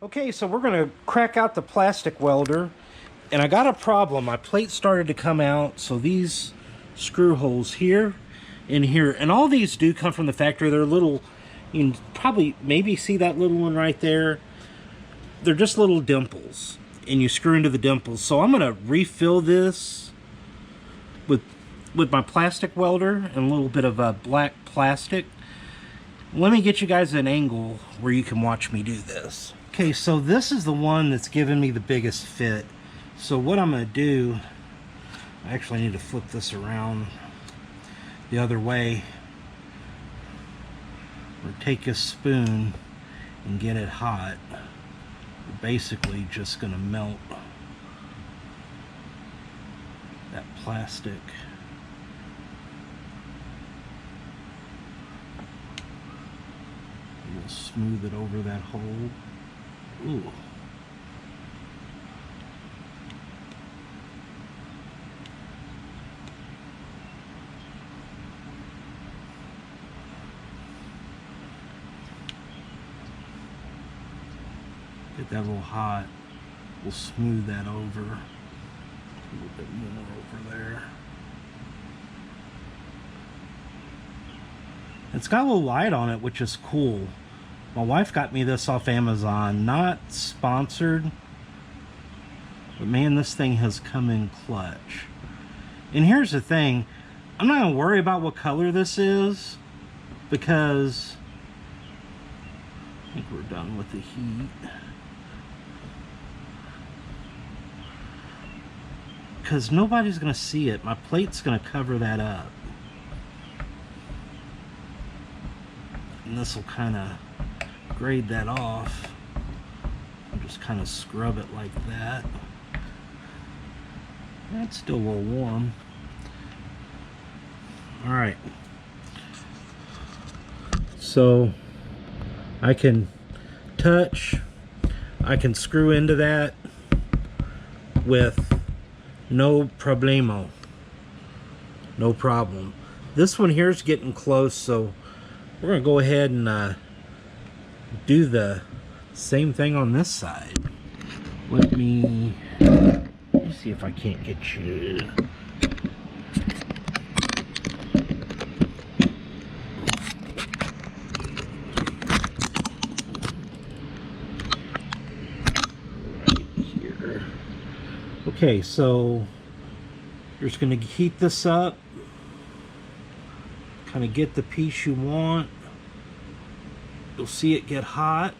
Okay, so we're going to crack out the plastic welder, and I got a problem. My plate started to come out, so these screw holes here and here, and all these do come from the factory. They're little, you can probably maybe see that little one right there. They're just little dimples, and you screw into the dimples. So I'm going to refill this with my plastic welder and a little bit of black plastic. Let me get you guys an angle where you can watch me do this. Okay, so this is the one that's given me the biggest fit. So what I'm going to do, I actually need to flip this around the other way, or take a spoon and get it hot. We're basically just going to melt that plastic. We'll smooth it over that hole. Ooh. Get that a little hot. We'll smooth that over. A little bit more over there. It's got a little light on it, which is cool. My wife got me this off Amazon, not sponsored, but man, this thing has come in clutch. And here's the thing, I'm not gonna worry about what color this is, because I think we're done with the heat. Because nobody's gonna see it. My plate's gonna cover that up. And this will kind of grade that off. I'll just kind of scrub it like that. That's still a little warm. All right. So I can touch, I can screw into that with no problemo. No problem. This one here is getting close, so we're going to go ahead and do the same thing on this side. Let me see if I can't get you. Right here. Okay, so you're just going to heat this up. Kind of get the piece you want. You'll see it get hot.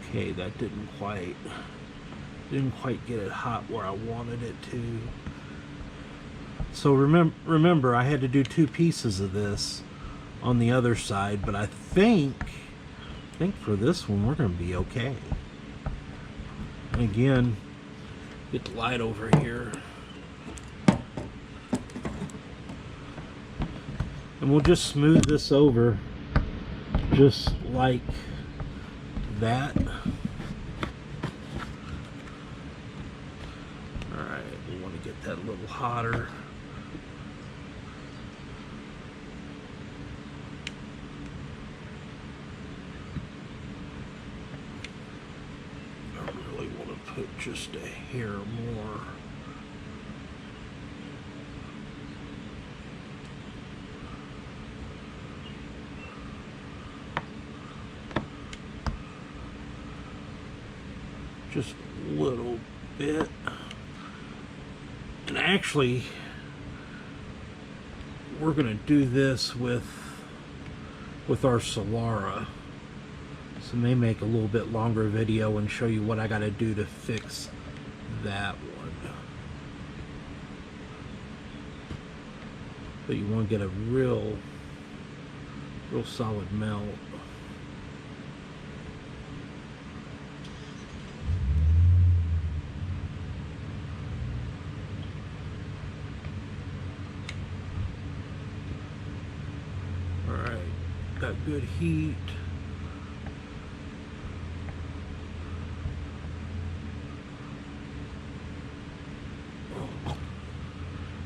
Okay, that didn't quite get it hot where I wanted it to. So remember I had to do two pieces of this on the other side, but I think for this one we're going to be okay. And again, get the light over here. And we'll just smooth this over just like that. Alright, we want to get that a little hotter. I really want to put just a hair more. Just a little bit. And actually, we're going to do this with our Solara. So I may make a little bit longer video and show you what I got to do to fix that one. But you want to get a real solid melt. Got good heat.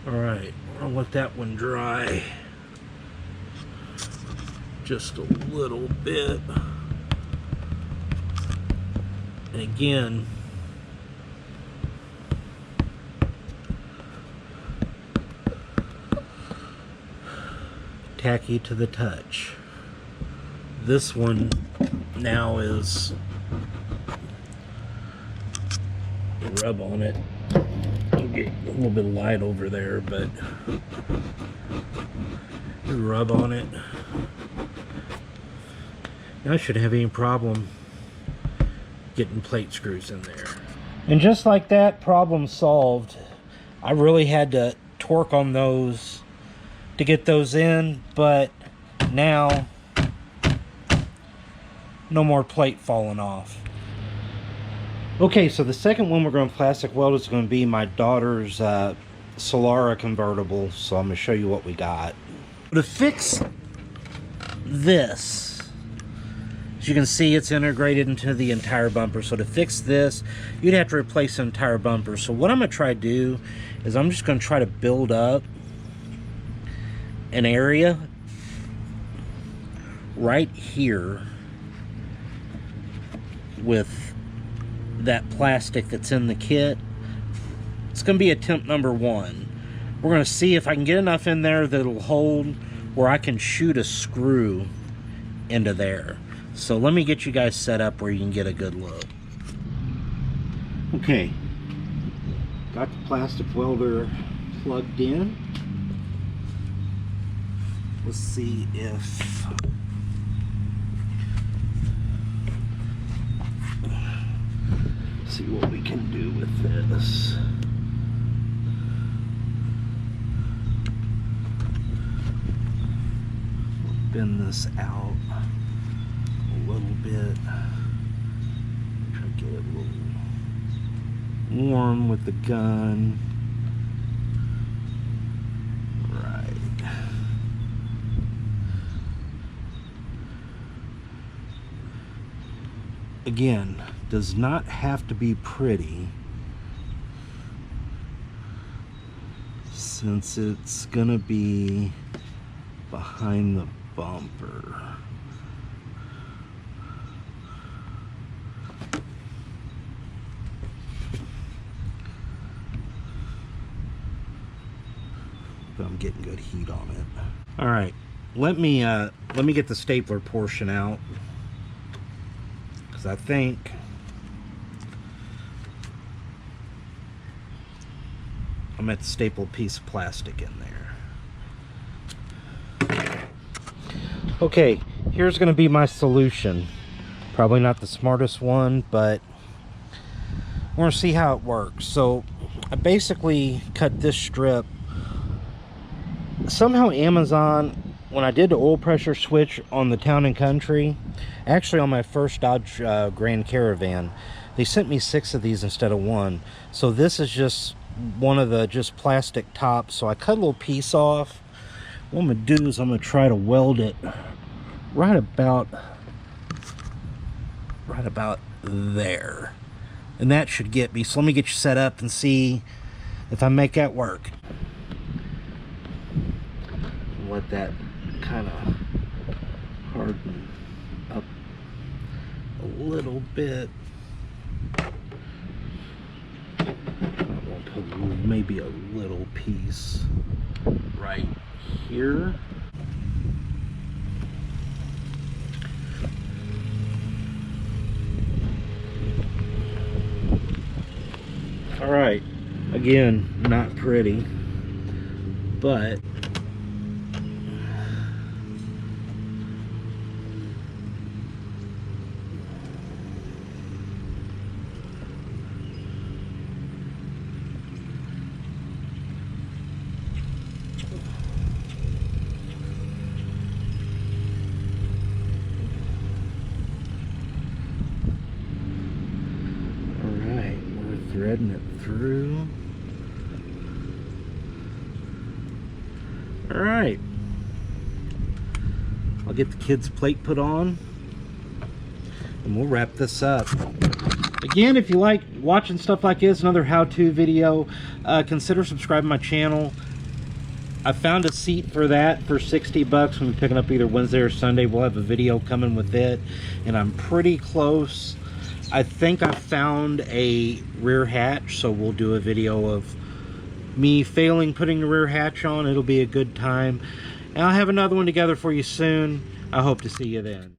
All right, I'll let that one dry. just a little bit. And again, tacky to the touch. This one now is, rub on it. I'll get a little bit of light over there, but rub on it. Now I shouldn't have any problem getting plate screws in there. And just like that, problem solved. I really had to torque on those to get those in, but now no more plate falling off. Okay, so the second one we're going to plastic weld is going to be my daughter's Solara convertible, so I'm going to show you what we got. To fix this, as you can see, it's integrated into the entire bumper. So to fix this, you'd have to replace the entire bumper. So what I'm going to try to do is I'm just going to try to build up an area right here with that plastic that's in the kit. It's going to be attempt number 1. We're going to see if I can get enough in there that'll hold where I can shoot a screw into there. So let me get you guys set up where you can get a good look. Okay, got the plastic welder plugged in. Let's see if see what we can do with this. Bend this out a little bit. Try to get it a little warm with the gun. Right. Again, does not have to be pretty, since it's gonna be behind the bumper. But I'm getting good heat on it. All right, let me get the stapler portion out, because I think I'm at the staple piece of plastic in there. Okay, here's going to be my solution. Probably not the smartest one, but we're going to see how it works. So I basically cut this strip. Somehow Amazon, when I did the oil pressure switch on the Town and Country, actually on my first Dodge Grand Caravan, they sent me 6 of these instead of 1. So this is just one of the just plastic tops. So I cut a little piece off. What I'm going to do is I'm going to try to weld it right about there. And that should get me. So let me get you set up and see if I make that work. Let that kind of harden up a little bit. I'll put maybe a little piece right here. All right, again, not pretty, but threading it through. All right, I'll get the kids' plate put on and we'll wrap this up. Again, if you like watching stuff like this, another how-to video, consider subscribing to my channel. I found a seat for that for 60 bucks. I'm picking up either Wednesday or Sunday. We'll have a video coming with it, and I'm pretty close. I think I found a rear hatch, so we'll do a video of me failing putting the rear hatch on. It'll be a good time. And I'll have another one together for you soon. I hope to see you then.